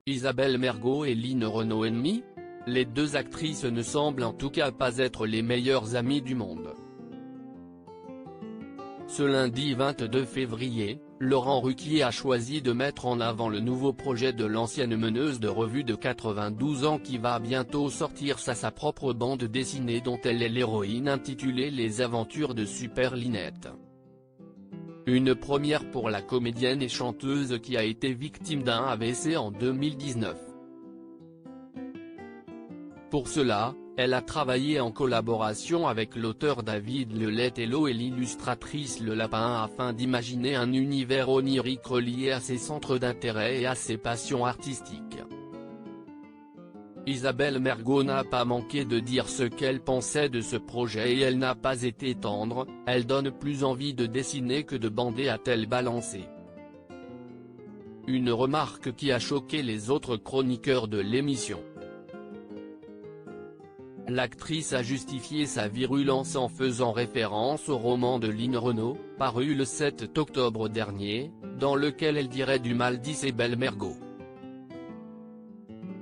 Isabelle Mergo et Line Renaud ennemies? Les deux actrices ne semblent en tout cas pas être les meilleures amies du monde. Ce lundi 22 février, Laurent Ruquier a choisi de mettre en avant le nouveau projet de l'ancienne meneuse de revue de 92 ans qui va bientôt sortir sa propre bande dessinée dont elle est l'héroïne intitulée Les aventures de Super Linette. Une première pour la comédienne et chanteuse qui a été victime d'un AVC en 2019. Pour cela, elle a travaillé en collaboration avec l'auteur David Lelettello et l'illustratrice Le Lapin afin d'imaginer un univers onirique relié à ses centres d'intérêt et à ses passions artistiques. Isabelle Mergo n'a pas manqué de dire ce qu'elle pensait de ce projet et elle n'a pas été tendre, elle donne plus envie de dessiner que de bander, a-t-elle balancé. Une remarque qui a choqué les autres chroniqueurs de l'émission. L'actrice a justifié sa virulence en faisant référence au roman de Line Renaud, paru le 7 octobre dernier, dans lequel elle dirait du mal d'Isabelle Mergo.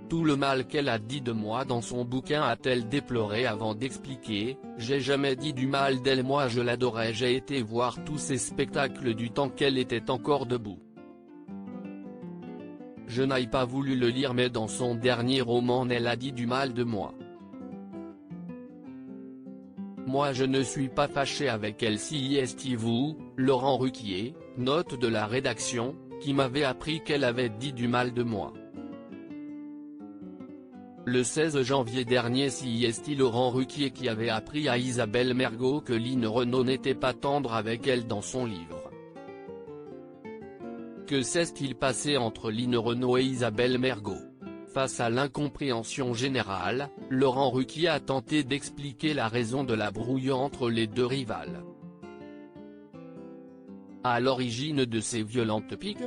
Tout le mal qu'elle a dit de moi dans son bouquin, a-t-elle déploré avant d'expliquer, j'ai jamais dit du mal d'elle, moi je l'adorais, j'ai été voir tous ses spectacles du temps qu'elle était encore debout. Je n'ai pas voulu le lire mais dans son dernier roman elle a dit du mal de moi. Moi je ne suis pas fâché avec elle si est vous, Laurent Ruquier, note de la rédaction, qui m'avait appris qu'elle avait dit du mal de moi. Le 16 janvier dernier si est Laurent Ruquier qui avait appris à Isabelle Mergo que Line Renaud n'était pas tendre avec elle dans son livre. Que s'est-il passé entre Line Renaud et Isabelle Mergo? Face à l'incompréhension générale, Laurent Ruquier a tenté d'expliquer la raison de la brouille entre les deux rivales. À l'origine de ces violentes piques?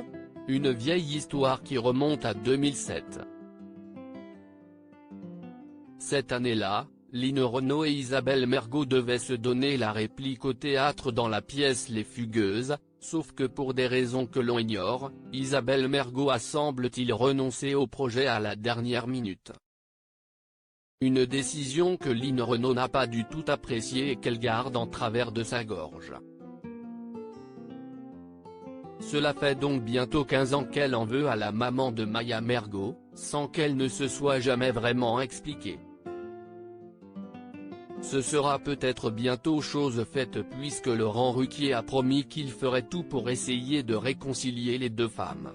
Une vieille histoire qui remonte à 2007. Cette année-là, Line Renaud et Isabelle Mergo devaient se donner la réplique au théâtre dans la pièce Les Fugueuses, sauf que pour des raisons que l'on ignore, Isabelle Mergo a semble-t-il renoncé au projet à la dernière minute. Une décision que Line Renaud n'a pas du tout appréciée et qu'elle garde en travers de sa gorge. Cela fait donc bientôt 15 ans qu'elle en veut à la maman de Maya Mergo, sans qu'elle ne se soit jamais vraiment expliquée. Ce sera peut-être bientôt chose faite puisque Laurent Ruquier a promis qu'il ferait tout pour essayer de réconcilier les deux femmes.